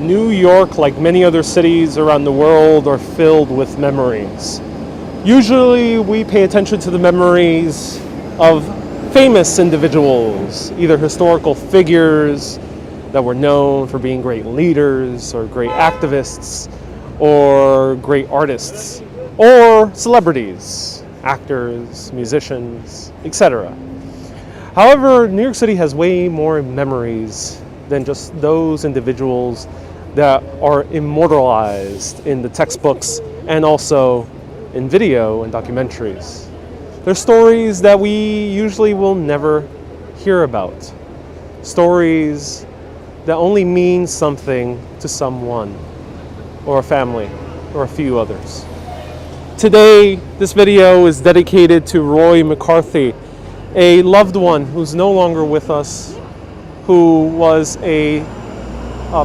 New York, like many other cities around the world, are filled with memories. Usually we pay attention to the memories of famous individuals, either historical figures that were known for being great leaders or great activists or great artists, or celebrities, actors, musicians, etc. However, New York City has way more memories than just those individuals that are immortalized in the textbooks and also in video and documentaries. They're stories that we usually will never hear about. Stories that only mean something to someone or a family or a few others. Today, this video is dedicated to Roy McCarthy, a loved one who's no longer with us, who was a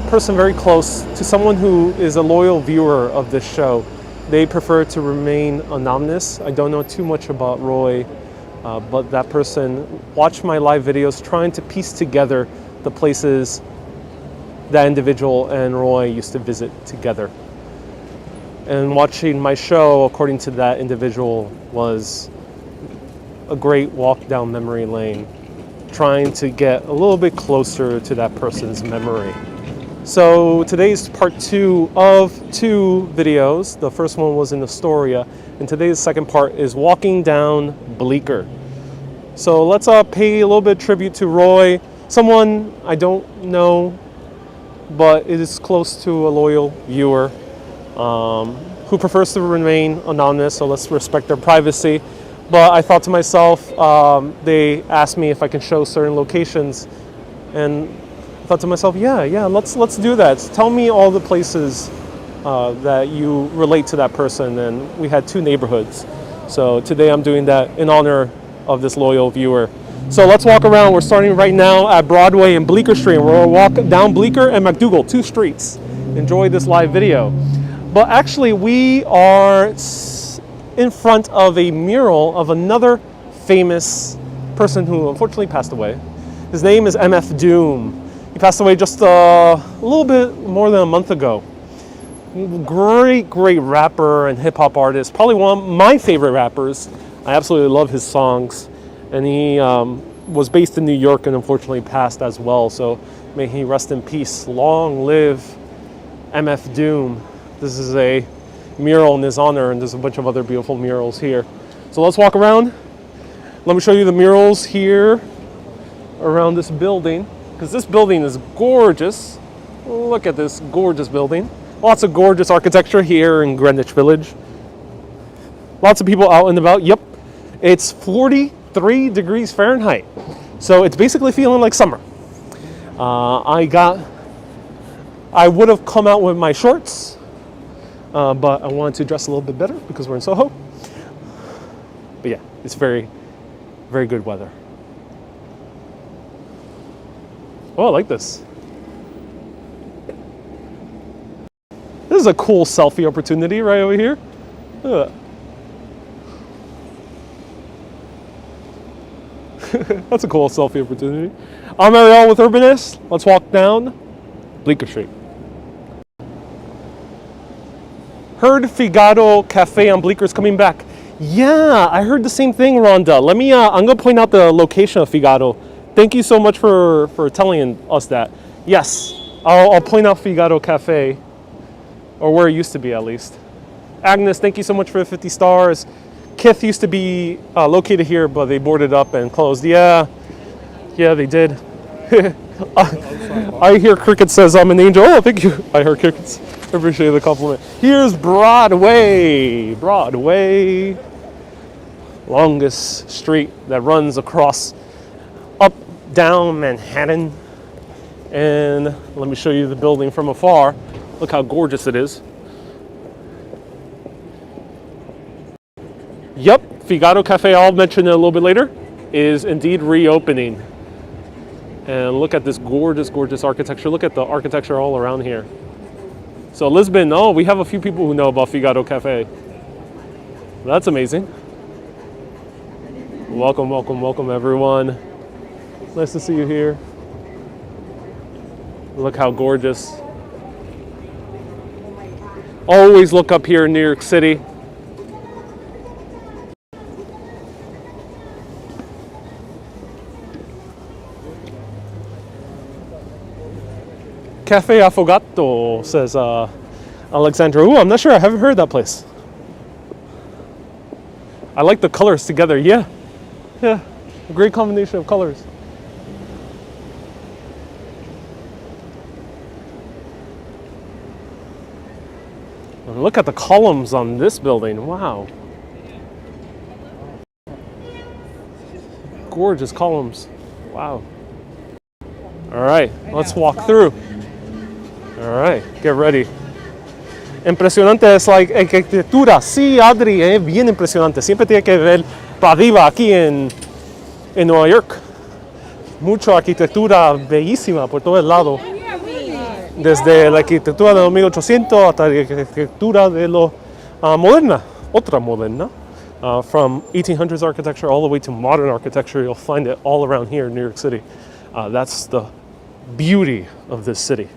person very close to someone who is a loyal viewer of this show. They prefer to remain anonymous. I don't know too much about Roy, but that person watched my live videos trying to piece together the places that individual and Roy used to visit together. And watching my show, according to that individual, was a great walk down memory lane, trying to get a little bit closer to that person's memory. So today's part 2 of 2 videos. The first one was in Astoria, and today's second part is walking down Bleecker. So let's pay a little bit of tribute to Roy, someone I don't know, but it is close to a loyal viewer who prefers to remain anonymous, so let's respect their privacy. But I thought to myself, they asked me if I can show certain locations, and I thought to myself, yeah, let's do that. Tell me all the places that you relate to that person, and we had 2 neighborhoods. So today I'm doing that in honor of this loyal viewer. So let's walk around. We're starting right now at Broadway and Bleaker Street. We're gonna walk down Bleecker and MacDougal, 2 streets. Enjoy this live video. But actually we are in front of a mural of another famous person who unfortunately passed away. His name is MF Doom. He passed away just a little bit more than a month ago. Great rapper and hip hop artist. Probably one of my favorite rappers. I absolutely love his songs. And he was based in New York and unfortunately passed as well. So may he rest in peace. Long live MF Doom. This is a mural in his honor, and there's a bunch of other beautiful murals here. So let's walk around. Let me show you the murals here around this building, because this building is gorgeous. Look at this gorgeous building. Lots of gorgeous architecture here in Greenwich Village. Lots of people out and about. Yep, it's 43 degrees Fahrenheit. So it's basically feeling like summer. I would have come out with my shorts, but I wanted to dress a little bit better because we're in Soho. But yeah, it's very, very good weather. Oh, I like this. This is a cool selfie opportunity right over here. Look at that. That's a cool selfie opportunity. I'm Ariel with Urbanist. Let's walk down Bleaker Street. Heard Figaro Cafe on Bleaker is coming back. Yeah, I heard the same thing, Rhonda. Let me, I'm gonna point out the location of Figaro. Thank you so much for telling us that. Yes, I'll point out Figaro Cafe, or where it used to be at least. Agnes, thank you so much for the 50 stars. Kith used to be located here, but they boarded up and closed. Yeah, they did. I hear Cricket says I'm an angel. Oh, thank you. I heard Crickets. I appreciate the compliment. Here's Broadway. Broadway. Longest street that runs across up, down Manhattan. And let me show you the building from afar. Look how gorgeous it is. Yep, Figaro Cafe, I'll mention it a little bit later, is indeed reopening. And look at this gorgeous, gorgeous architecture. Look at the architecture all around here. So Lisbon, oh, we have a few people who know about Figaro Cafe. That's amazing. Welcome, welcome, welcome everyone. Nice to see you here. Look how gorgeous. Always look up here in New York City. Cafe Affogato, says Alexandra. Ooh, I'm not sure. I haven't heard that place. I like the colors together. Yeah. Yeah. A great combination of colors. And look at the columns on this building. Wow. Gorgeous columns. Wow. All right, let's walk through. All right, get ready. Impresionante es la arquitectura. Sí, Adri, bien impresionante. Siempre tiene que ver para arriba aquí en Nueva York. Mucha arquitectura bellísima por todo el lado. Desde la arquitectura de los 1800 hasta la arquitectura de lo moderna, otra moderna. From 1800s architecture all the way to modern architecture, you'll find it all around here in New York City. That's the beauty of this city.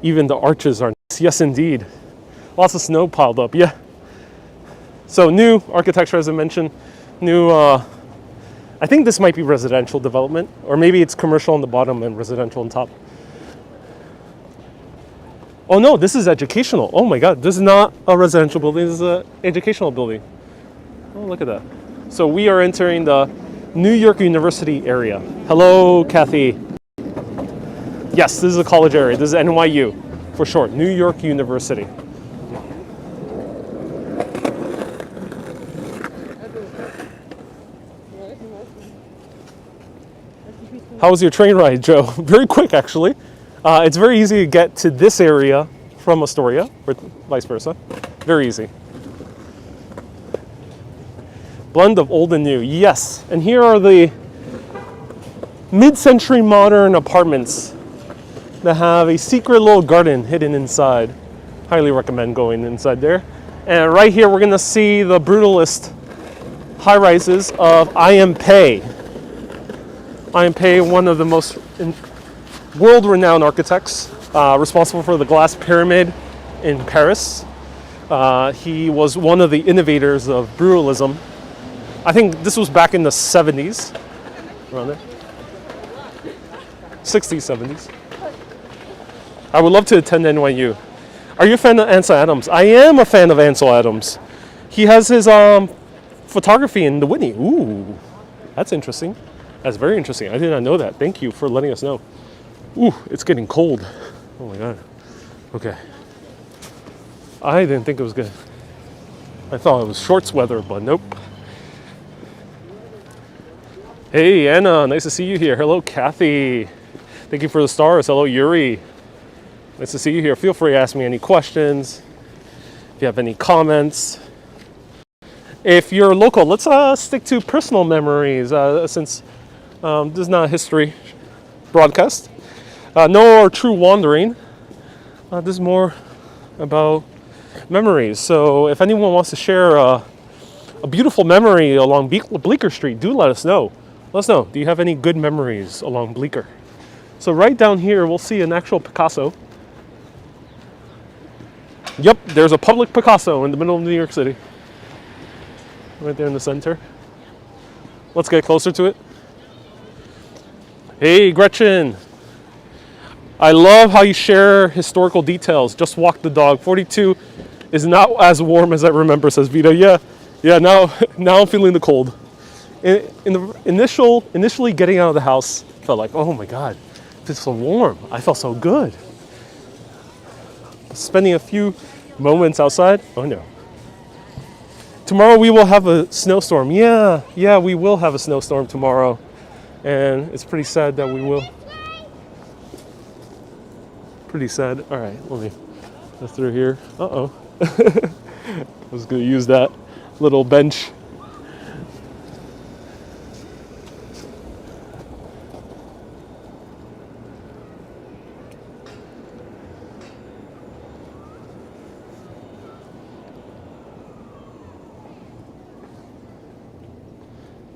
Even the arches are nice. Yes, indeed. Lots of snow piled up, yeah. So new architecture, as I mentioned, new, I think this might be residential development, or maybe it's commercial on the bottom and residential on top. Oh no, this is educational. Oh my God, this is not a residential building, this is an educational building. Oh, look at that. So we are entering the New York University area. Hello, Kathy. Yes, this is a college area. This is NYU for short, New York University. How was your train ride, Joe? Very quick, actually. It's very easy to get to this area from Astoria, or vice versa. Very easy. Blend of old and new, yes. And here are the mid-century modern apartments that have a secret little garden hidden inside. Highly recommend going inside there. And right here we're gonna see the brutalist high-rises of I.M. Pei. I.M. Pei, one of the most world-renowned architects, responsible for the Glass Pyramid in Paris. He was one of the innovators of brutalism. I think this was back in the 70s, around there. 60s, 70s. I would love to attend NYU. Are you a fan of Ansel Adams? I am a fan of Ansel Adams. He has his photography in the Whitney. Ooh, that's interesting. That's very interesting. I did not know that. Thank you for letting us know. Ooh, it's getting cold. Oh my God. Okay. I didn't think it was good. I thought it was shorts weather, but nope. Hey, Anna, nice to see you here. Hello, Kathy. Thank you for the stars. Hello, Yuri. Nice to see you here. Feel free to ask me any questions. If you have any comments. If you're local, let's stick to personal memories since this is not a history broadcast. No true wandering. This is more about memories. So if anyone wants to share a beautiful memory along Bleaker Street, do let us know. Let us know. Do you have any good memories along Bleecker? So right down here, we'll see an actual Picasso. Yep, there's a public Picasso in the middle of New York City. Right there in the center. Let's get closer to it. Hey, Gretchen. I love how you share historical details. Just walk the dog. 42 is not as warm as I remember, says Vito. Yeah. Now I'm feeling the cold. In the initially getting out of the house, felt like, oh my God, it's so warm. I felt so good. Spending a few moments outside. Oh no. Tomorrow we will have a snowstorm. Yeah, we will have a snowstorm tomorrow, and it's pretty sad that we will. Pretty sad. All right, let me go through here. Uh-oh. I was gonna use that little bench.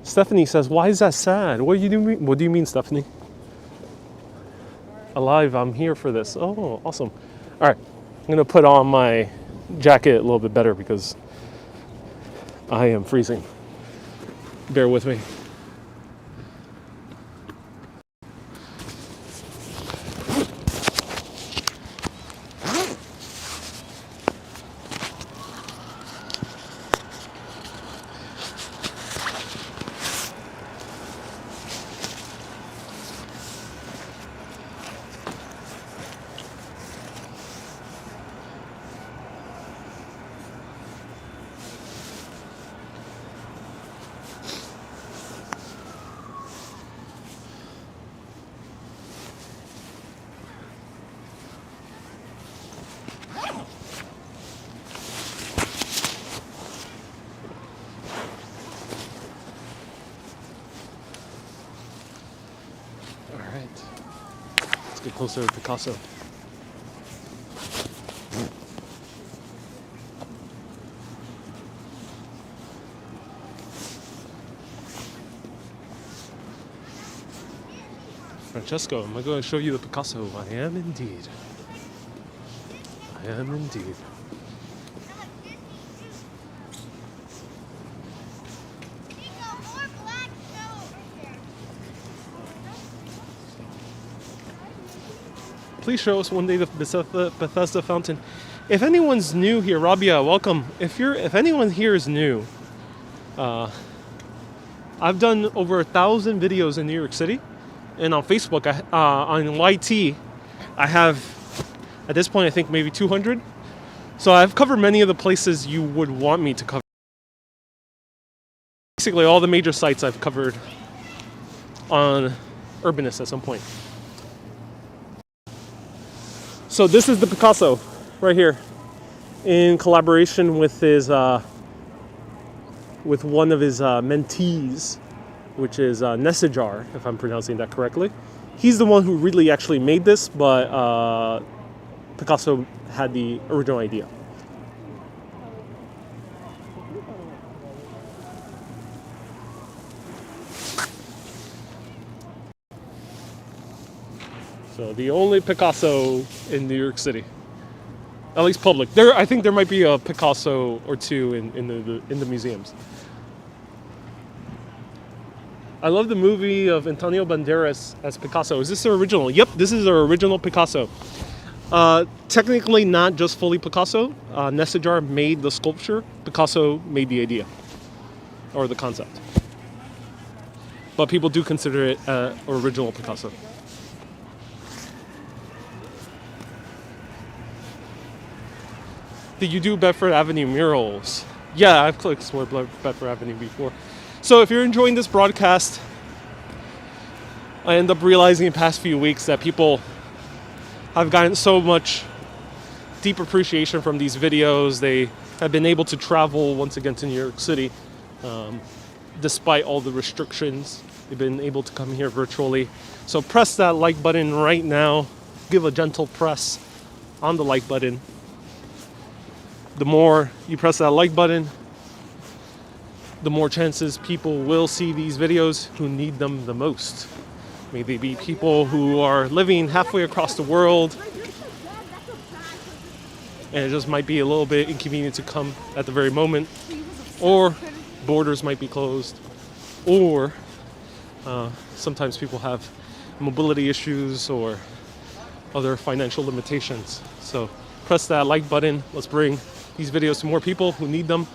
Stephanie says, why is that sad? What do you mean, Stephanie? alive, I'm here for this. Oh, awesome. All right, I'm gonna put on my jacket a little bit better because I am freezing. Bear with me. Get closer to Picasso. Francesco, am I going to show you the Picasso? I am indeed. I am indeed. Please show us one day the Bethesda fountain. If anyone's new here, Rabia, welcome. If anyone here is new, I've done over 1,000 videos in New York City, and on Facebook, on YT, I have at this point I think maybe 200. So I've covered many of the places you would want me to cover. Basically, all the major sites I've covered on Urbanist at some point. So this is the Picasso right here, in collaboration with his with one of his mentees, which is Nessajar, if I'm pronouncing that correctly. He's the one who really actually made this, but Picasso had the original idea. So the only Picasso in New York City, at least public. I think there might be a Picasso or two in the museums. I love the movie of Antonio Banderas as Picasso. Is this the original? Yep, this is the original Picasso. Technically not just fully Picasso. Nessajar made the sculpture. Picasso made the idea or the concept. But people do consider it original Picasso. Did you do Bedford Avenue murals? Yeah, I've explored Bedford Avenue before. So if you're enjoying this broadcast, I end up realizing in the past few weeks that people have gotten so much deep appreciation from these videos. They have been able to travel once again to New York City, despite all the restrictions. They've been able to come here virtually. So press that like button right now. Give a gentle press on the like button. The more you press that like button, the more chances people will see these videos who need them the most. May they be people who are living halfway across the world, and it just might be a little bit inconvenient to come at the very moment, or borders might be closed, or sometimes people have mobility issues or other financial limitations. So press that like button. Let's bring these videos to more people who need them,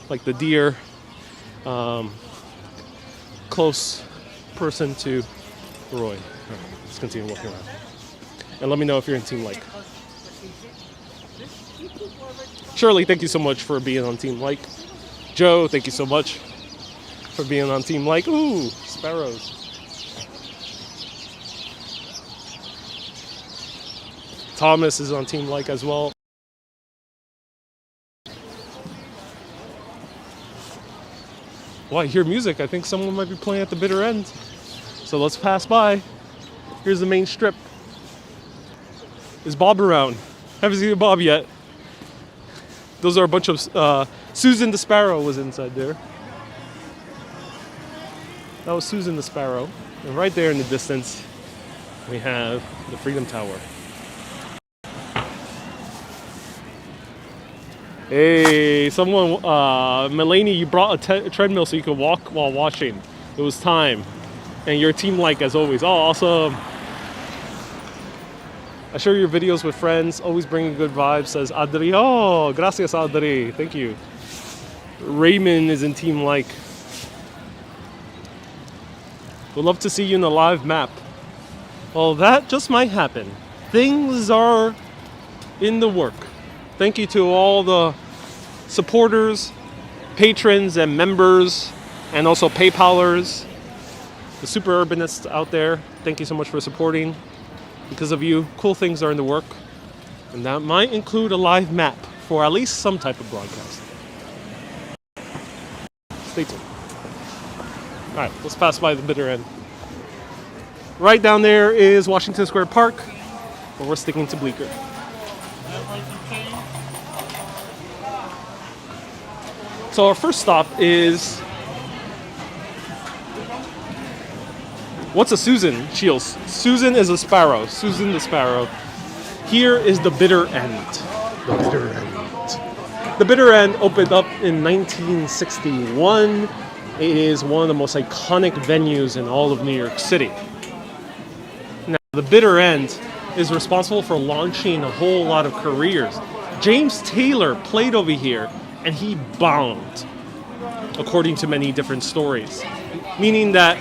like the dear close person to Roy. Right, let's continue walking around. And let me know if you're in Team Like. Shirley, thank you so much for being on Team Like. Joe, thank you so much for being on Team Like. Ooh, sparrows. Thomas is on Team Like as well. Well, I hear music. I think someone might be playing at the bitter end. So let's pass by. Here's the main strip. Is Bob around? Haven't seen Bob yet. Those are a bunch of... Susan the Sparrow was inside there. That was Susan the Sparrow. And right there in the distance we have the Freedom Tower. Hey, someone, Melanie, you brought a treadmill so you could walk while washing. It was time. And your team like as always. Oh, awesome. I share your videos with friends, always bringing good vibes, says Adri. Oh, gracias, Adri. Thank you. Raymond is in team like. Would love to see you in a live map. Well, that just might happen. Things are in the work. Thank you to all the supporters, patrons, and members, and also PayPalers, the super urbanists out there. Thank you so much for supporting. Because of you, cool things are in the work. And that might include a live map for at least some type of broadcast. Stay tuned. Alright, let's pass by the bitter end. Right down there is Washington Square Park, but we're sticking to Bleecker. So our first stop is... What's a Susan? Shields. Susan is a sparrow. Susan the sparrow. Here is the bitter end. The bitter end. The bitter end opened up in 1961. It is one of the most iconic venues in all of New York City. Now, the bitter end is responsible for launching a whole lot of careers. James Taylor played over here, and he bombed, according to many different stories. Meaning that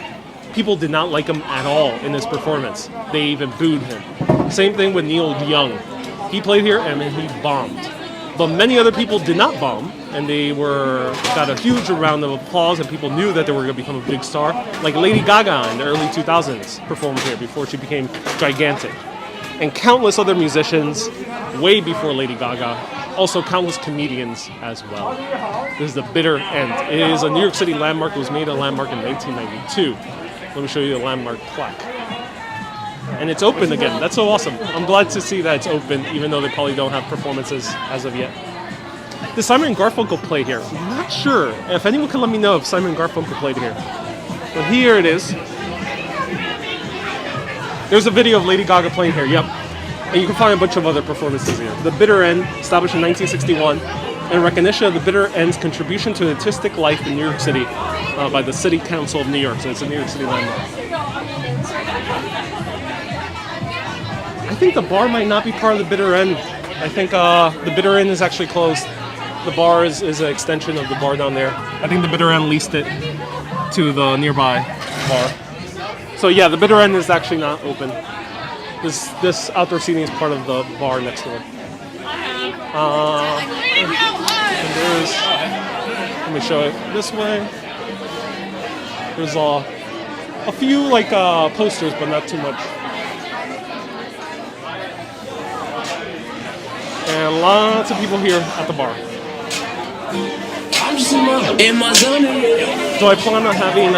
people did not like him at all in his performance. They even booed him. Same thing with Neil Young. He played here and he bombed. But many other people did not bomb, and they got a huge round of applause, and people knew that they were going to become a big star. Like Lady Gaga in the early 2000s performed here before she became gigantic. And countless other musicians way before Lady Gaga. Also countless comedians as well. This is the bitter end. It is a New York City landmark. It was made a landmark in 1992. Let me show you the landmark plaque. And it's open again. That's so awesome. I'm glad to see that it's open, even though they probably don't have performances as of yet. Did Simon & Garfunkel play here? I'm not sure. If anyone can let me know if Simon & Garfunkel played here. But here it is. There's a video of Lady Gaga playing here, yep. And you can find a bunch of other performances here. The Bitter End, established in 1961, in recognition of the Bitter End's contribution to the artistic life in New York City by the City Council of New York. So it's a New York City landmark. I think the bar might not be part of the Bitter End. I think the Bitter End is actually closed. The bar is an extension of the bar down there. I think the Bitter End leased it to the nearby bar. So yeah, the Bitter End is actually not open. This outdoor seating is part of the bar next door. And there's, let me show it this way. There's a few like posters, but not too much. And lots of people here at the bar. Do I plan on having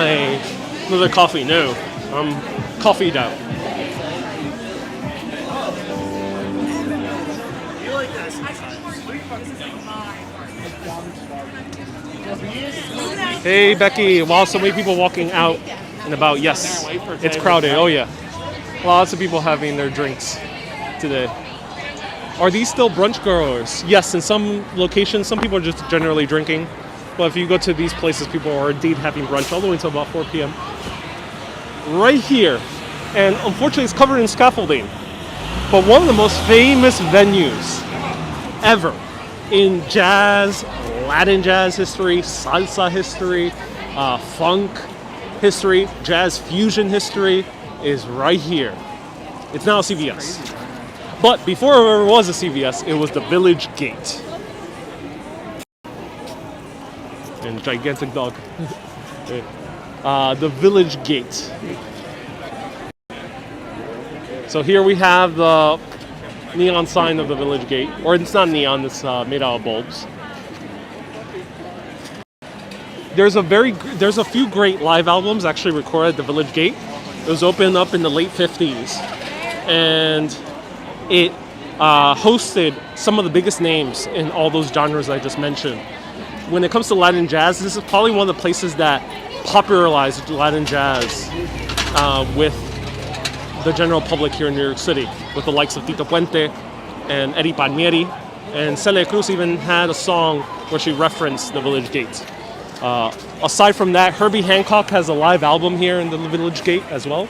another coffee? No, I'm coffeeed out. Hey Becky, wow, so many people walking out and about. Yes, it's crowded. Oh yeah, lots of people having their drinks today. Are these still brunch goers? Yes, in some locations, some people are just generally drinking. But if you go to these places, people are indeed having brunch all the way until about 4 p.m. Right here, and unfortunately it's covered in scaffolding, but one of the most famous venues ever in jazz, Latin jazz history, salsa history, funk history, jazz fusion history is right here. It's now a CVS. But before it ever was a CVS, it was the Village Gate. And gigantic dog. The Village Gate. So here we have the neon sign of the Village Gate. Or it's not neon, it's made out of bulbs. There's a few great live albums actually recorded at the Village Gate. It was opened up in the late 50s. And it hosted some of the biggest names in all those genres I just mentioned. When it comes to Latin jazz, this is probably one of the places that popularized Latin jazz with the general public here in New York City, with the likes of Tito Puente and Eddie Palmieri. And Celia Cruz even had a song where she referenced the Village Gate. Aside from that, Herbie Hancock has a live album here in the Village Gate as well.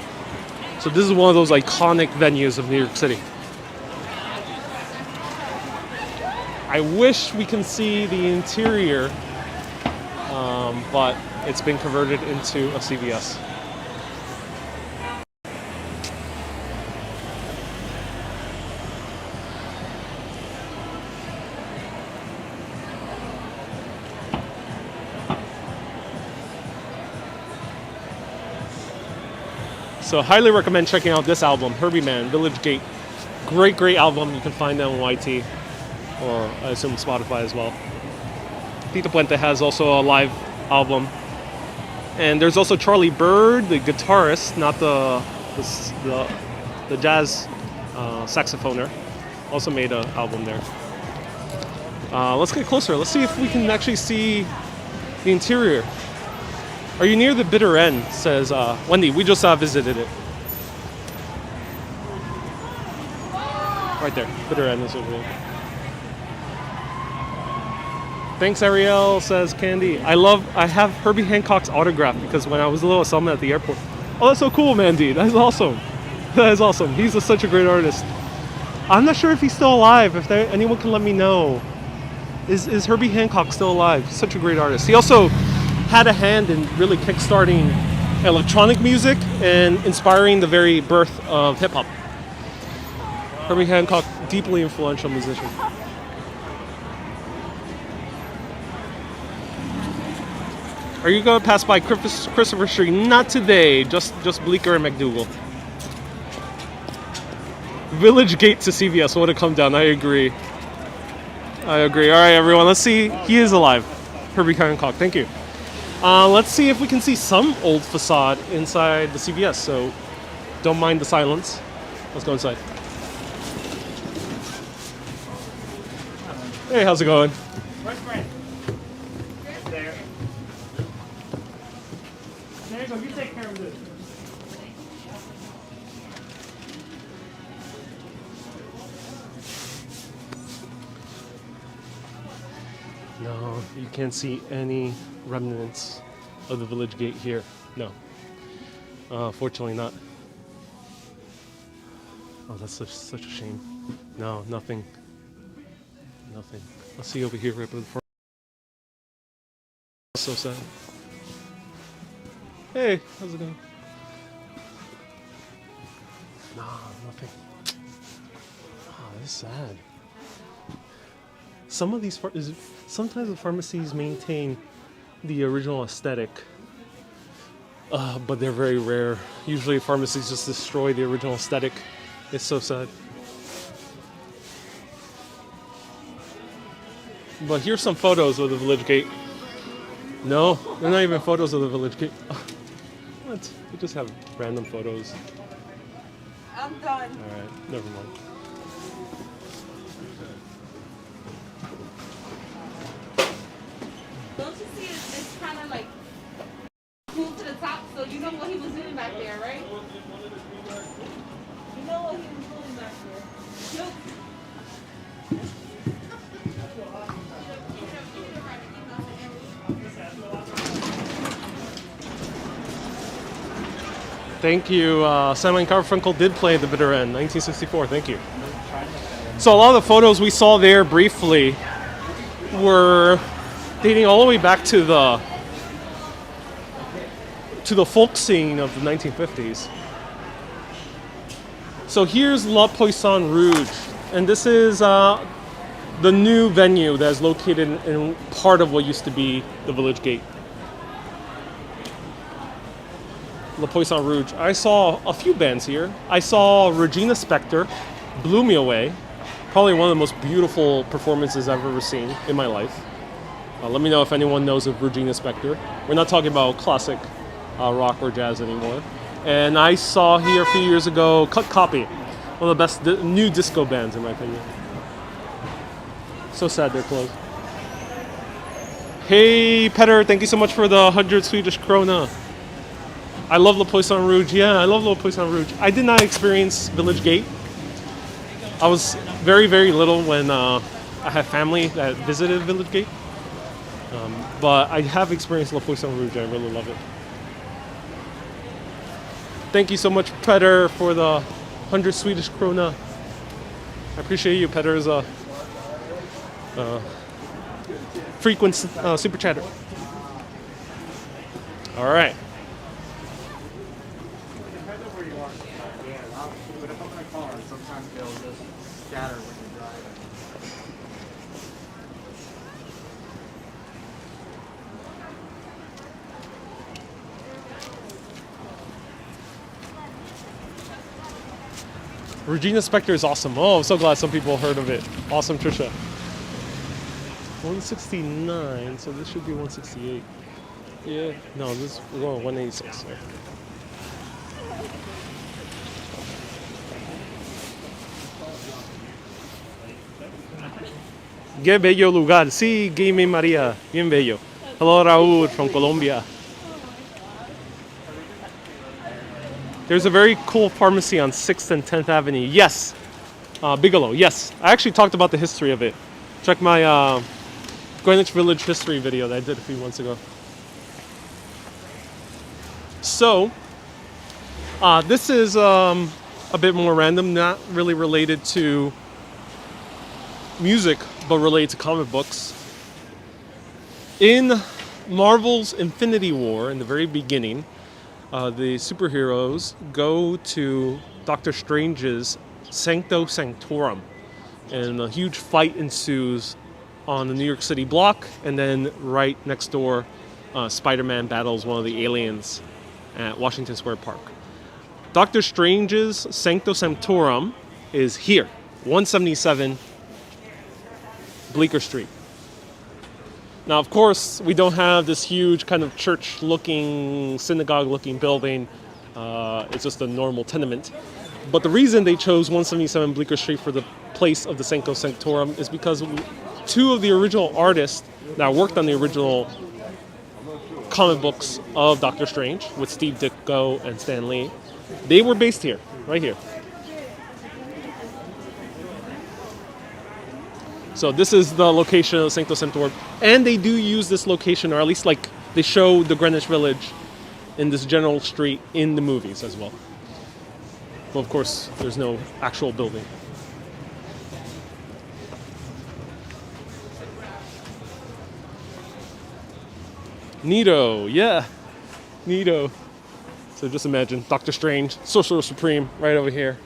So this is one of those iconic venues of New York City. I wish we can see the interior, but it's been converted into a CVS. So highly recommend checking out this album, Herbie Man, Village Gate. Great, great album. You can find that on YT, or I assume Spotify as well. Tito Puente has also a live album. And there's also Charlie Bird, the guitarist, not the jazz saxophoner, also made an album there. Let's get closer. Let's see if we can actually see the interior. Are you near the bitter end? Says Wendy. We just visited it. Right there. Bitter end is over there. Thanks, Ariel, says Candy. I have Herbie Hancock's autograph because when I was little, I saw him at the airport. Oh, that's so cool, Mandy. That's awesome. That is awesome. He's such a great artist. I'm not sure if he's still alive. If anyone can let me know. Is Herbie Hancock still alive? He's such a great artist. He also had a hand in really kickstarting electronic music and inspiring the very birth of hip-hop. Herbie Hancock, deeply influential musician. Are you going to pass by Christopher Street? Not today, just Bleecker and MacDougal. Village Gate to CVS, what a come down, I agree. All right, everyone, let's see. He is alive. Herbie Hancock, thank you. Let's see if we can see some old facade inside the CVS, so don't mind the silence. Let's go inside. Hey, how's it going? Where's Brent? There. There you go, you take care of this. No, you can't see any remnants of the Village Gate here. No. Fortunately not. Oh, that's such a shame. No, nothing. Nothing. Let's see over here right by the front. So sad. Hey, how's it going? No, nothing. Oh, that's sad. Some of these, sometimes the pharmacies maintain the original aesthetic, but they're very rare. Usually pharmacies just destroy the original aesthetic. It's so sad. But here's some photos of the Village Gate. No, they're not even photos of the Village Gate. What? We just have random photos. I'm done. Alright, never mind. Don't you see it's kind of like moved to the top, so you know what he was doing back there, right? You know what he was doing back there. Nope. Thank you. Simon Garfunkel did play the bitter end, 1964. Thank you. So a lot of the photos we saw there briefly were dating all the way back to the folk scene of the 1950s. So here's La Poisson Rouge, and this is the new venue that is located in part of what used to be the Village Gate. La Poisson Rouge. I saw a few bands here. I saw Regina Spektor, blew me away. Probably one of the most beautiful performances I've ever seen in my life. Let me know if anyone knows of Regina Spektor. We're not talking about classic rock or jazz anymore. And I saw here a few years ago Cut Copy, one of the best new disco bands in my opinion. So sad they're closed. Hey Petter, thank you so much for the 100 Swedish krona. I love Le Poisson Rouge. Yeah, I love Le Poisson Rouge. I did not experience Village Gate. I was very, very little when I had family that visited Village Gate. But I have experienced Le Poisson Rouge. I really love it. Thank you so much, Petter, for the 100 Swedish krona. I appreciate you, Petter, is a frequent super chatter. All right. But if I'm in a car, sometimes they'll just scatter when you're driving. Regina Spektor is awesome. Oh, I'm so glad some people heard of it. Awesome, Trisha. 169, so this should be 168. Yeah, no, this we're going 186. Yeah. Qué bello lugar. Sí, Game María. Bien bello. Hello, Raúl from Colombia. There's a very cool pharmacy on 6th and 10th Avenue. Yes. Bigelow. Yes. I actually talked about the history of it. Check my Greenwich Village history video that I did a few months ago. So, this is a bit more random, not really related to music, but related to comic books. In Marvel's Infinity War, in the very beginning, the superheroes go to Doctor Strange's Sancto Sanctorum, and a huge fight ensues on the New York City block, and then right next door, Spider-Man battles one of the aliens at Washington Square Park. Doctor Strange's Sancto Sanctorum is here, 177 Bleaker Street. Now, of course, we don't have this huge kind of church-looking, synagogue-looking building. It's just a normal tenement. But the reason they chose 177 Bleaker Street for the place of the Sancto Sanctorum is because two of the original artists that worked on the original comic books of Doctor Strange, with Steve Ditko and Stan Lee, they were based here, right here. So this is the location of Sancto Sanctorum, and they do use this location, or at least like they show the Greenwich Village in this general street in the movies as well. But of course, there's no actual building. Neato, yeah, neato. So just imagine Doctor Strange, Sorcerer Supreme, right over here.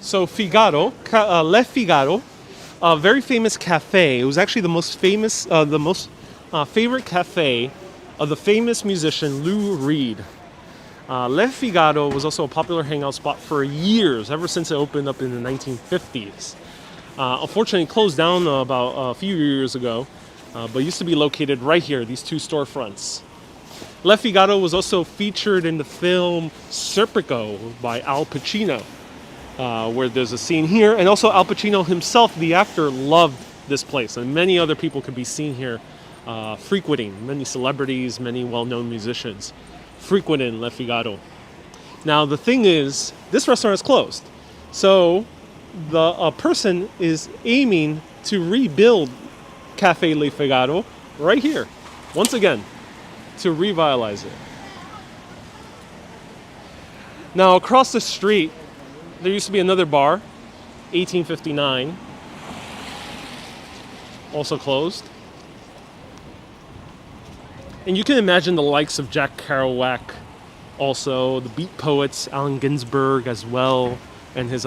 So Figaro, Le Figaro, a very famous cafe. It was actually the most famous, favorite cafe of the famous musician Lou Reed. Le Figaro was also a popular hangout spot for years, ever since it opened up in the 1950s. Unfortunately, it closed down about a few years ago, but used to be located right here, these two storefronts. Le Figaro was also featured in the film Serpico by Al Pacino, where there's a scene here, and also Al Pacino himself, the actor, loved this place, and many other people could be seen here frequenting. Many celebrities, many well-known musicians frequenting Le Figaro. Now the thing is, this restaurant is closed, so the person is aiming to rebuild Cafe Le Figaro right here, once again, to revitalize it. Now across the street, there used to be another bar, 1859, also closed. And you can imagine the likes of Jack Kerouac, also the Beat Poets, Allen Ginsberg as well, and his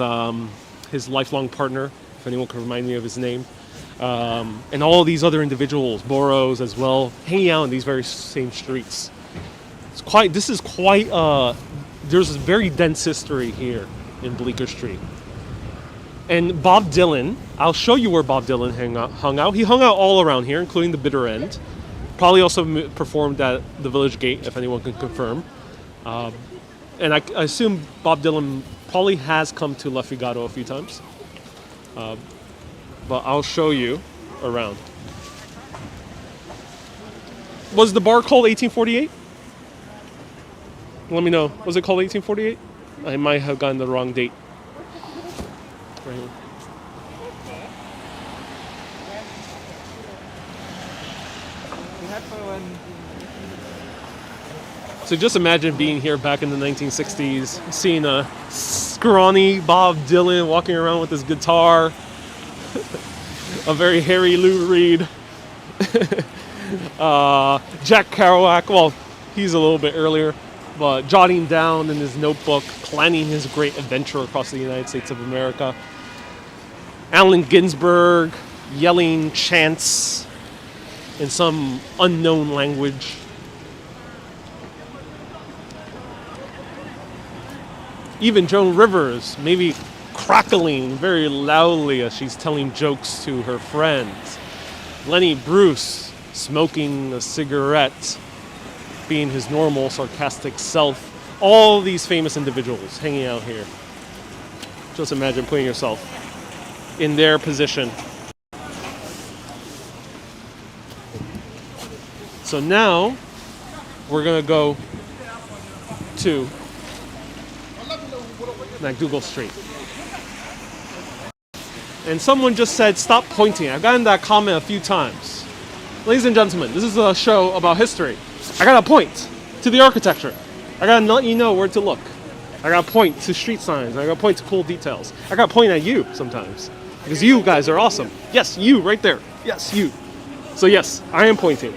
lifelong partner, if anyone can remind me of his name, and all these other individuals, Boros as well, hanging out in these very same streets. There's a very dense history here in Bleaker Street. And Bob Dylan, I'll show you where Bob Dylan hung out. He hung out all around here, including the bitter end. Probably also performed at the Village Gate, if anyone can confirm. And I assume Bob Dylan probably has come to Le Figaro a few times. But I'll show you around. Was the bar called 1848? Let me know. Was it called 1848? I might have gotten the wrong date. Right here. So just imagine being here back in the 1960s, seeing a scrawny Bob Dylan walking around with his guitar, a very hairy Lou Reed, Jack Kerouac, well, he's a little bit earlier, but jotting down in his notebook, planning his great adventure across the United States of America. Allen Ginsberg yelling chants in some unknown language. Even Joan Rivers, maybe crackling very loudly as she's telling jokes to her friends. Lenny Bruce smoking a cigarette, being his normal sarcastic self. All these famous individuals hanging out here. Just imagine putting yourself in their position. So now we're gonna go to MacDougal Street. And someone just said, stop pointing. I've gotten that comment a few times. Ladies and gentlemen, this is a show about history. I gotta point to the architecture. I gotta let you know where to look. I gotta point to street signs. I gotta point to cool details. I gotta point at you sometimes. Because you guys are awesome. Yes, you right there. Yes, you. So yes, I am pointing.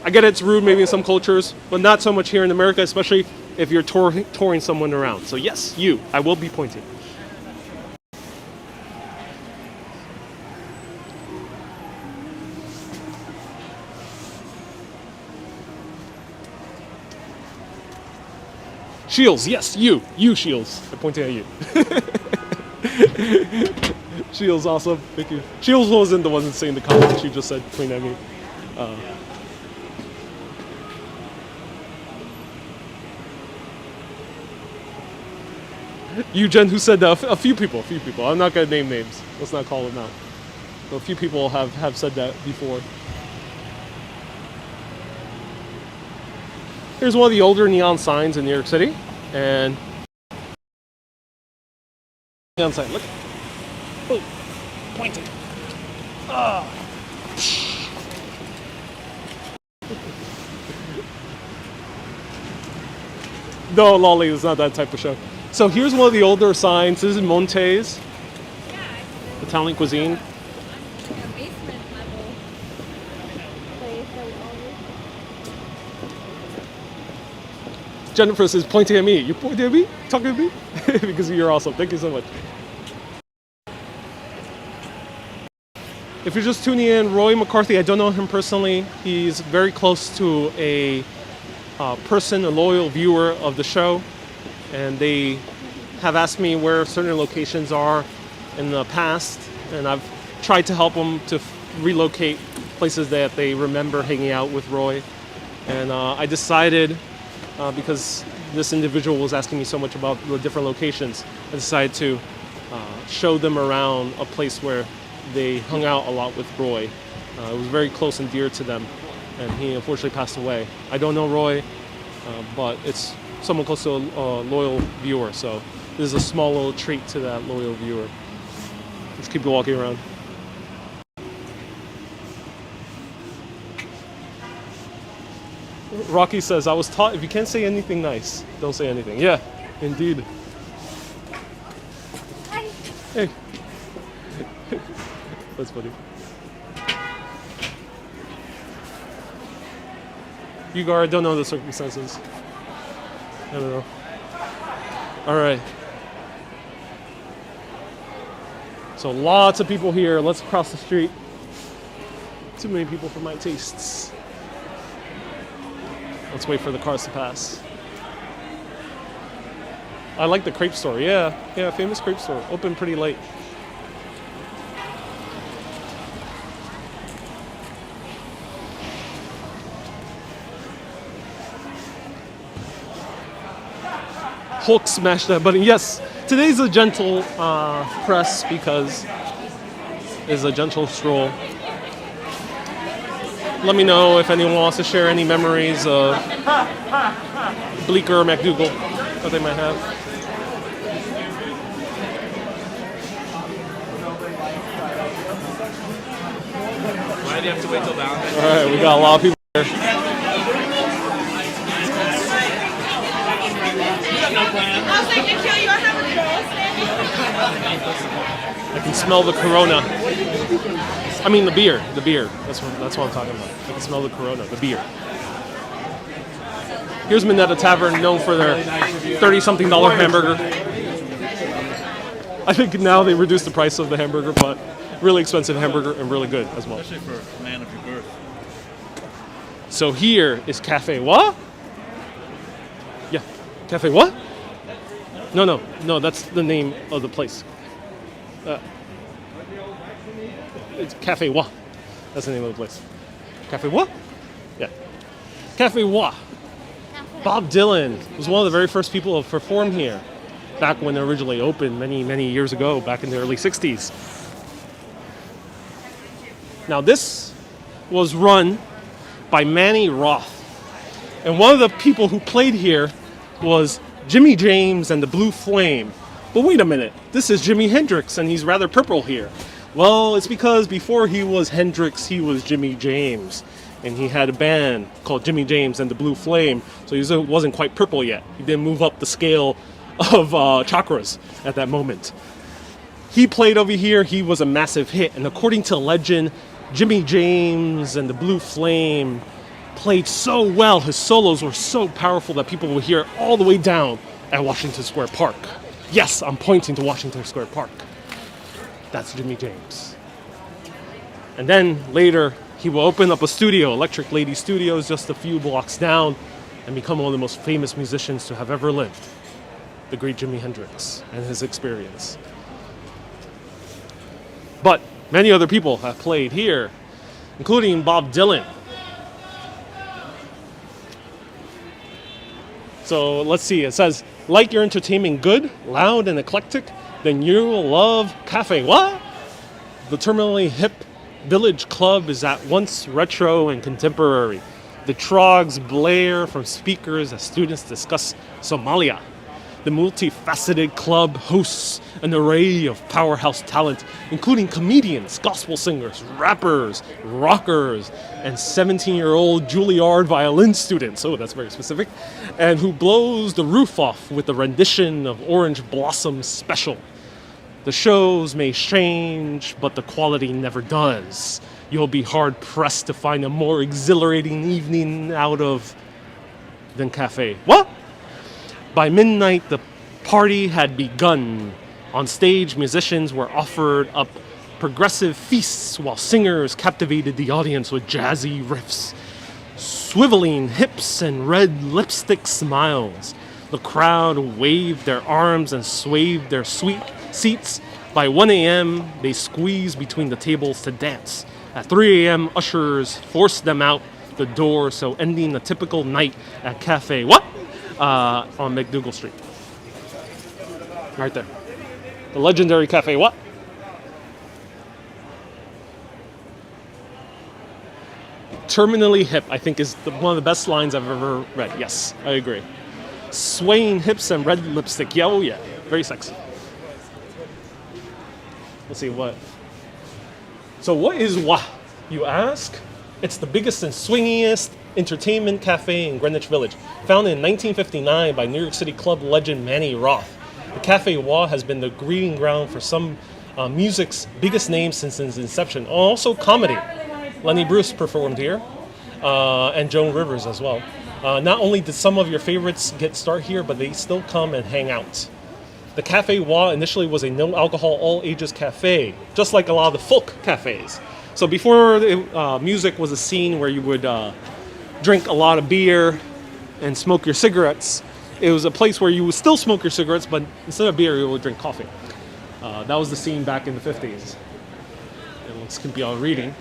I get it's rude maybe in some cultures, but not so much here in America, especially if you're touring someone around. So yes, you. I will be pointing. Shields, yes, you. You, Shields. I'm pointing at you. Shields, awesome. Thank you. Shields wasn't the one saying the comment. She just said, point at me. You, Jen, who said that? A few people. I'm not going to name names. Let's not call them out. But a few people have said that before. Here's one of the older neon signs in New York City. And neon sign, look. Oh, pointing. No, Lolly, it's not that type of show. So here's one of the older signs. This is Monte's Italian cuisine. Like a basement level place that we always... Jennifer says, pointing at me. You pointing at me? Talking to me? Because you're awesome. Thank you so much. If you're just tuning in, Roy McCarthy, I don't know him personally. He's very close to a person, a loyal viewer of the show. And they have asked me where certain locations are in the past. And I've tried to help them to relocate places that they remember hanging out with Roy. And I decided, because this individual was asking me so much about the different locations, I decided to show them around a place where they hung out a lot with Roy. It was very close and dear to them. And he unfortunately passed away. I don't know Roy, but it's someone close to a loyal viewer. So this is a small little treat to that loyal viewer. Let's keep walking around. Rocky says, I was taught if you can't say anything nice, don't say anything. Yeah, indeed. Hi. Hey. That's funny. Hugar, I don't know the circumstances. I don't know. All right. So lots of people here. Let's cross the street. Too many people for my tastes. Let's wait for the cars to pass. I like the crepe store. Yeah, famous crepe store. Open pretty late. Hulk smashed that button. Yes, today's a gentle press because it's a gentle stroll. Let me know if anyone wants to share any memories of Bleecker or MacDougal that they might have. Why do you have to wait till Valentine's Day? All right, we got a lot of people here. I was thinking, kill you. I have a girl standing. I can smell the Corona. I mean the beer. The beer. That's what I'm talking about. I can smell the Corona. The beer. Here's Minetta Tavern, known for their $30-something hamburger. I think now they reduced the price of the hamburger, but really expensive hamburger and really good as well. Especially for a man of your birth. So here is Cafe what? Yeah. Cafe what? No, that's the name of the place. It's Cafe Wa. That's the name of the place. Cafe Wa? Yeah. Cafe Wa. Bob Dylan was one of the very first people to perform here back when it originally opened many years ago, back in the early 60s. Now this was run by Manny Roth. And one of the people who played here was Jimmy James and the Blue Flame. But wait a minute, this is Jimi Hendrix and he's rather purple here. Well, it's because before he was Hendrix, he was Jimmy James. And he had a band called Jimmy James and the Blue Flame, so he wasn't quite purple yet. He didn't move up the scale of chakras at that moment. He played over here, he was a massive hit, and according to legend, Jimmy James and the Blue Flame played so well, his solos were so powerful that people would hear all the way down at Washington Square Park. Yes, I'm pointing to Washington Square Park. That's Jimmy James. And then later, he will open up a studio, Electric Lady Studios, just a few blocks down, and become one of the most famous musicians to have ever lived, the great Jimi Hendrix and his experience. But many other people have played here, including Bob Dylan. So let's see, it says, like your entertainment good, loud, and eclectic, then you will love Cafe What? The terminally hip Village Club is at once retro and contemporary. The trogs blare from speakers as students discuss Somalia. The multifaceted club hosts an array of powerhouse talent, including comedians, gospel singers, rappers, rockers, and 17-year-old Juilliard violin students. Oh, that's very specific. And who blows the roof off with a rendition of Orange Blossom Special. The shows may change, but the quality never does. You'll be hard-pressed to find a more exhilarating evening out of than Cafe What? By midnight, the party had begun. On stage, musicians were offered up progressive feasts while singers captivated the audience with jazzy riffs, swiveling hips and red lipstick smiles. The crowd waved their arms and swayed their sweet seats. By 1 a.m., they squeezed between the tables to dance. At 3 a.m., ushers forced them out the door, so ending a typical night at Cafe What? On MacDougal Street. Right there. The legendary Cafe What? Terminally hip, I think, is one of the best lines I've ever read. Yes, I agree. Swaying hips and red lipstick. Yeah, oh yeah. Very sexy. Let's see what. So what is Wah, you ask? It's the biggest and swingiest entertainment cafe in Greenwich Village. Founded in 1959 by New York City club legend Manny Roth. The Cafe Wah has been the breeding ground for some music's biggest names since its inception. Also comedy. Lenny Bruce performed here, and Joan Rivers as well. Not only did some of your favorites get start here, but they still come and hang out. The Cafe Wah initially was a no-alcohol, all-ages cafe, just like a lot of the folk cafes. So before music was a scene where you would drink a lot of beer and smoke your cigarettes, it was a place where you would still smoke your cigarettes, but instead of beer, you would drink coffee. That was the scene back in the 50s. And let's keep on reading.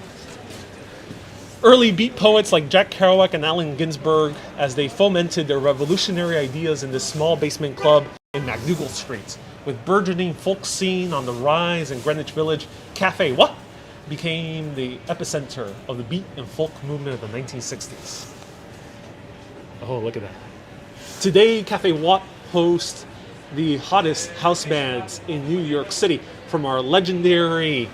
early beat poets like Jack Kerouac and Allen Ginsberg as they fomented their revolutionary ideas in this small basement club in MacDougal Street. With burgeoning folk scene on the rise in Greenwich Village, Cafe What became the epicenter of the beat and folk movement of the 1960s. Oh, look at that. Today, Cafe What hosts the hottest house bands in New York City, from our legendary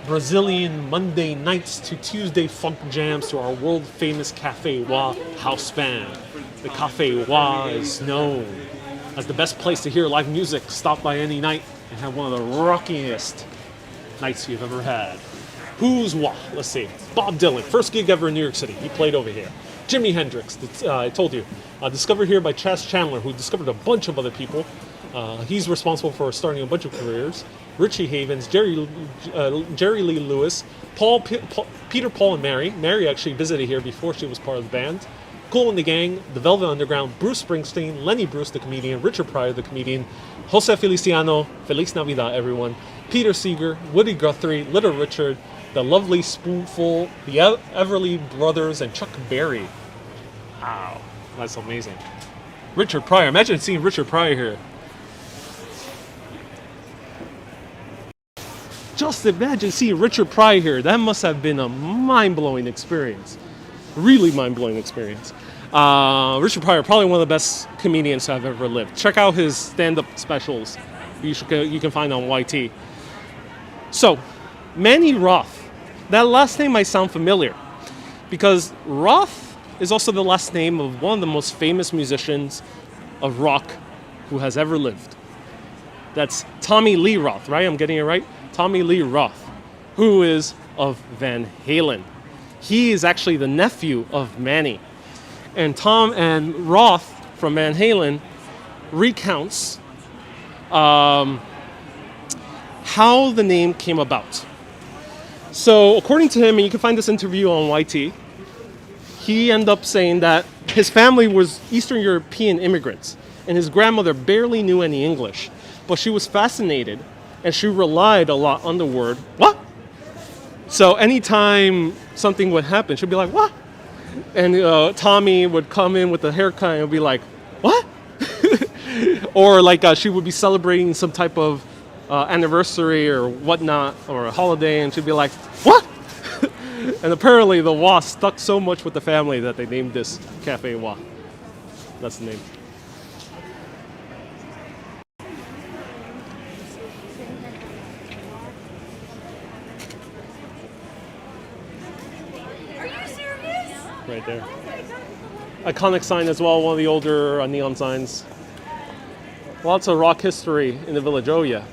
Brazilian Monday nights to Tuesday funk jams to our world-famous Cafe Wa house band. The Cafe Wa is known as the best place to hear live music. Stop by any night and have one of the rockiest nights you've ever had. Who's Wa? Let's see. Bob Dylan, first gig ever in New York City. He played over here. Jimi Hendrix, I told you, discovered here by Chas Chandler, who discovered a bunch of other people. He's responsible for starting a bunch of careers. Richie Havens, Jerry Lee Lewis, Peter, Paul, and Mary. Mary actually visited here before she was part of the band. Kool and the Gang, The Velvet Underground, Bruce Springsteen, Lenny Bruce, the comedian, Richard Pryor, the comedian, Jose Feliciano, Feliz Navidad, everyone, Peter Seeger, Woody Guthrie, Little Richard, The Lovely Spoonful, the Everly Brothers, and Chuck Berry. Wow, that's amazing. Richard Pryor, imagine seeing Richard Pryor here. Just imagine seeing Richard Pryor here. That must have been a mind-blowing experience. Really mind-blowing experience. Richard Pryor, probably one of the best comedians to have ever lived. Check out his stand-up specials. You can find on YT. So, Manny Roth. That last name might sound familiar because Roth is also the last name of one of the most famous musicians of rock who has ever lived. That's Tommy Lee Roth, right? I'm getting it right? Tommy Lee Roth, who is of Van Halen. He is actually the nephew of Manny. And Tom and Roth from Van Halen recounts how the name came about. So according to him, and you can find this interview on YT, he ended up saying that his family was Eastern European immigrants, and his grandmother barely knew any English, but she was fascinated, and she relied a lot on the word, what? So anytime something would happen, she'd be like, what? And Tommy would come in with a haircut and be like, what? Or like she would be celebrating some type of anniversary or whatnot, or a holiday, and she'd be like, what? And apparently the Wa stuck so much with the family that they named this Cafe Wa. That's the name. Right there. Iconic sign as well, one of the older neon signs. Lots of rock history in the village, oh yeah.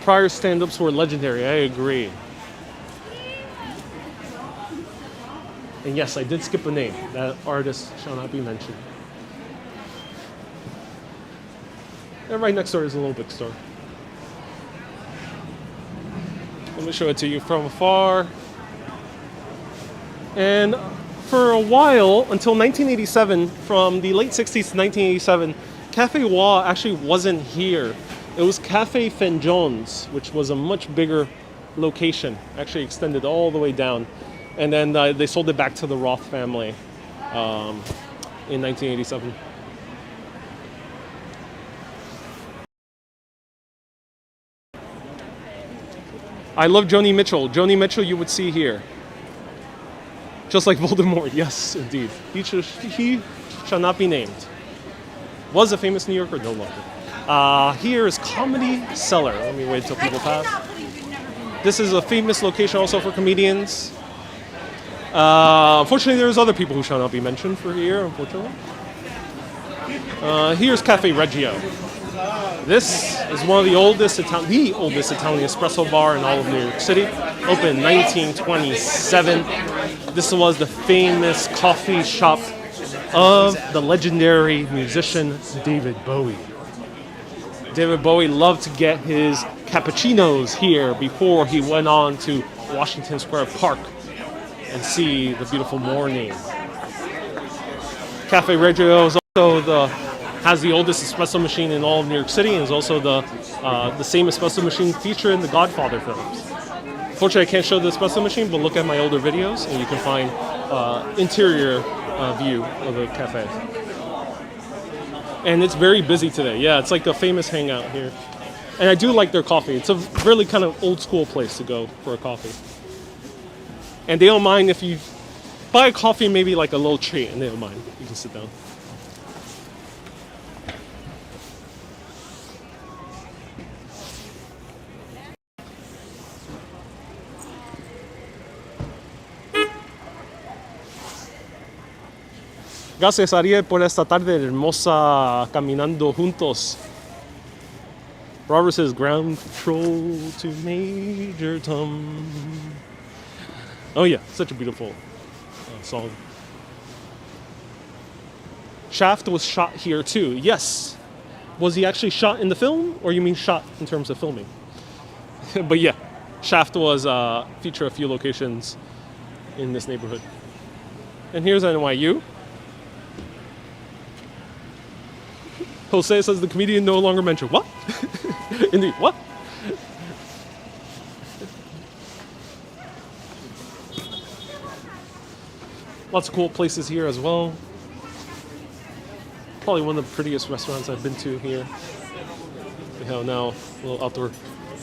Pryor stand-ups were legendary, I agree. And yes, I did skip a name. That artist shall not be mentioned. And right next door is a little bookstore. Let me show it to you from afar. And for a while, until 1987, from the late 60s to 1987, Cafe Wa actually wasn't here. It was Cafe Fenjones, which was a much bigger location, actually extended all the way down. And then they sold it back to the Roth family in 1987. I love Joni Mitchell. Joni Mitchell you would see here. Just like Voldemort, yes, indeed. He shall not be named. Was a famous New Yorker, no longer. Here is Comedy Cellar. Let me wait until people pass. This is a famous location also for comedians. Unfortunately, there's other people who shall not be mentioned for here, unfortunately. Here's Cafe Reggio. This is one of the oldest Italian espresso bar in all of New York City. Opened in 1927. This was the famous coffee shop of the legendary musician David Bowie. David Bowie loved to get his cappuccinos here before he went on to Washington Square Park and see the beautiful morning. Cafe Reggio is also the has the oldest espresso machine in all of New York City, and is also the same espresso machine featured in the Godfather films. Fortunately, I can't show the espresso machine, but look at my older videos, and you can find interior view of the cafe. And it's very busy today. Yeah, it's like the famous hangout here. And I do like their coffee. It's a really kind of old school place to go for a coffee. And they don't mind if you buy a coffee, maybe like a little treat, and they don't mind. You can sit down. Gracias, Ariel, por esta tarde hermosa caminando juntos. Robert says, ground control to Major Tom. Oh yeah, such a beautiful song. Shaft was shot here too. Yes. Was he actually shot in the film, or you mean shot in terms of filming? But yeah, Shaft was feature a few locations in this neighborhood. And here's NYU. Jose says the comedian no longer mentioned. What? Indeed, what? Lots of cool places here as well. Probably one of the prettiest restaurants I've been to here. We have now little outdoor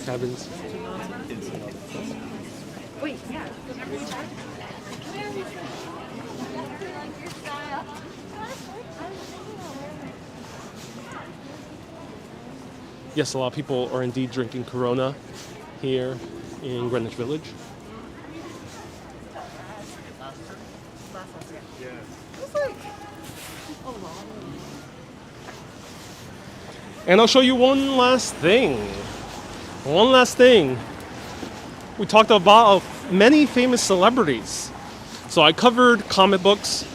cabins. Wait, yeah. Yes, a lot of people are indeed drinking Corona here in Greenwich Village. And I'll show you one last thing. One last thing. We talked about many famous celebrities. So I covered comic books.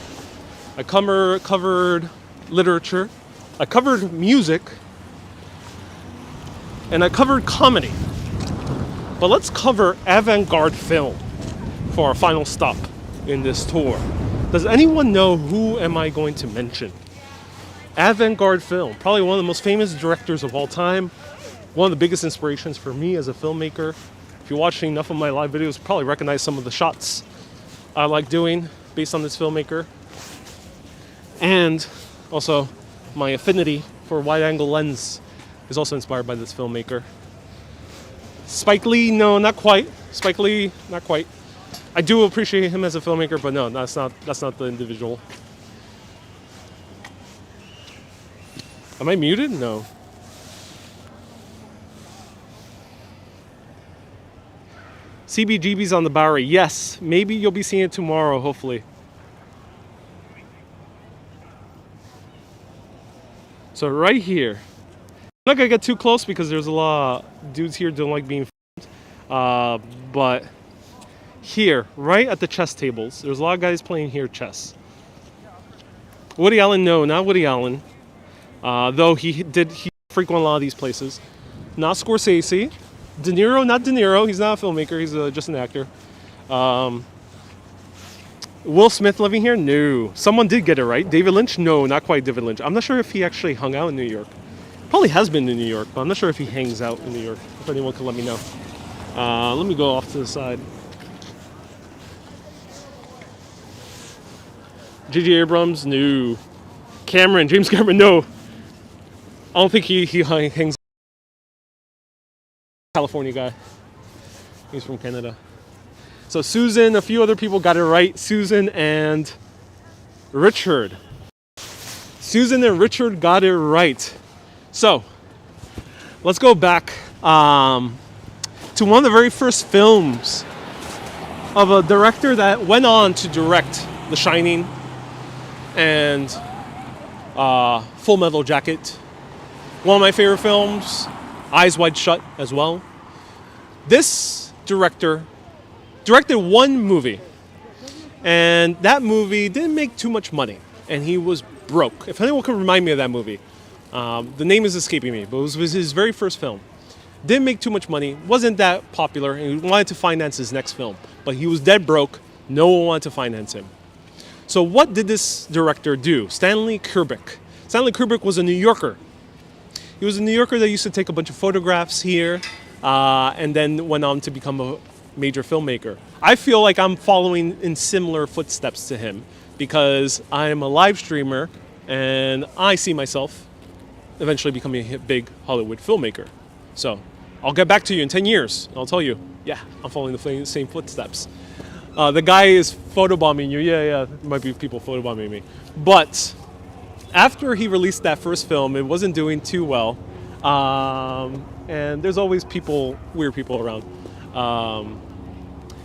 I covered literature. I covered music. And I covered comedy. But let's cover Avant-Garde Film for our final stop in this tour. Does anyone know who am I going to mention? Avant-Garde Film, probably one of the most famous directors of all time. One of the biggest inspirations for me as a filmmaker. If you're watching enough of my live videos, you probably recognize some of the shots I like doing based on this filmmaker. And also my affinity for wide-angle lens is also inspired by this filmmaker. Spike Lee, no, not quite. Spike Lee, not quite. I do appreciate him as a filmmaker, but no, that's not the individual. Am I muted? No. CBGB's on the Bowery. Yes, maybe you'll be seeing it tomorrow, hopefully. So right here. I'm not gonna get too close because there's a lot of dudes here who don't like being filmed. But here, right at the chess tables, there's a lot of guys playing here chess. Woody Allen, no, not Woody Allen. Though he frequent a lot of these places. Not Scorsese. De Niro, not De Niro. He's not a filmmaker. He's just an actor. Will Smith living here? No. Someone did get it right. David Lynch? No, not quite David Lynch. I'm not sure if he actually hung out in New York. Probably has been in New York, but I'm not sure if he hangs out in New York. If anyone could let me know. Let me go off to the side. J.J. Abrams? No. James Cameron? No. I don't think he hangs. California guy. He's from Canada. So Susan, a few other people got it right. Susan and Richard. Susan and Richard got it right. So let's go back to one of the very first films of a director that went on to direct The Shining and Full Metal Jacket. One of my favorite films, Eyes Wide Shut as well. This director directed one movie, and that movie didn't make too much money, and he was broke. If anyone can remind me of that movie, the name is escaping me, but it was his very first film. Didn't make too much money, wasn't that popular, and he wanted to finance his next film, but he was dead broke. No one wanted to finance him. So what did this director do? Stanley Kubrick Stanley Kubrick was a New Yorker. He was a New Yorker that used to take a bunch of photographs here and then went on to become a major filmmaker. I feel like I'm following in similar footsteps to him because I am a live streamer and I see myself eventually becoming a big Hollywood filmmaker. So I'll get back to you in 10 years. I'll tell you, yeah, I'm following the same footsteps. The guy is photobombing you. Yeah, there might be people photobombing me. But after he released that first film, it wasn't doing too well. And there's always weird people around.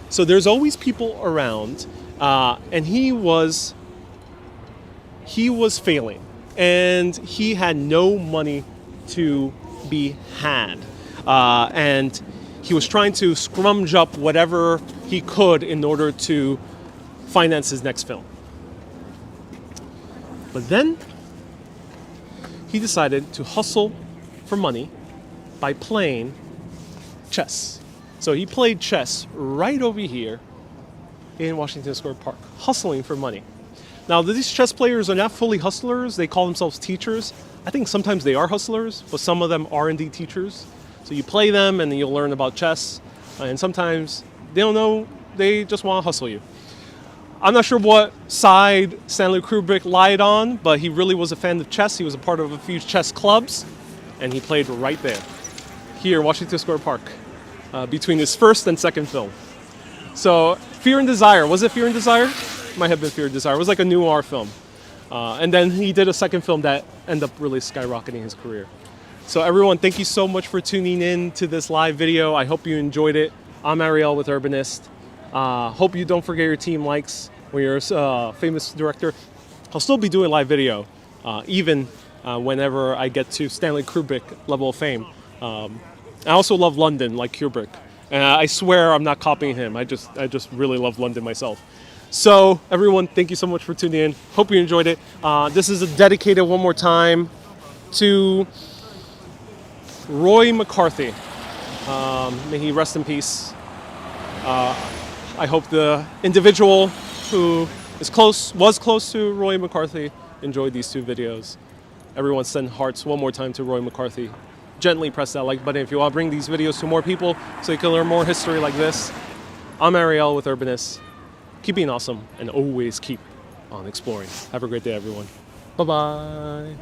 So there's always people around. And he was failing. And he had no money to be had. And he was trying to scrunch up whatever he could in order to finance his next film. But then he decided to hustle for money by playing chess. So he played chess right over here in Washington Square Park, hustling for money. Now, these chess players are not fully hustlers. They call themselves teachers. I think sometimes they are hustlers, but some of them are indeed teachers. So you play them and then you'll learn about chess. And sometimes they don't know, they just want to hustle you. I'm not sure what side Stanley Kubrick lied on, but he really was a fan of chess. He was a part of a few chess clubs, and he played right there, here, Washington Square Park, between his first and second film. So, Fear and Desire. Was it Fear and Desire? Might have been Fear and Desire. It was like a noir film. And then he did a second film that ended up really skyrocketing his career. So everyone, thank you so much for tuning in to this live video. I hope you enjoyed it. I'm Ariel with Urbanist. Hope you don't forget your team likes when you're a famous director. I'll still be doing live video, even whenever I get to Stanley Kubrick level of fame. I also love London like Kubrick. And I swear I'm not copying him. I just really love London myself. So everyone, thank you so much for tuning in. Hope you enjoyed it. This is dedicated one more time to Roy McCarthy. May he rest in peace. I hope the individual who was close to Roy McCarthy enjoyed these two videos. Everyone send hearts one more time to Roy McCarthy. Gently press that like button if you want to bring these videos to more people so you can learn more history like this. I'm Ariel with Urbanist. Keep being awesome and always keep on exploring. Have a great day, everyone. Bye-bye.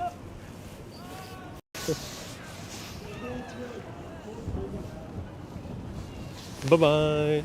Bye-bye.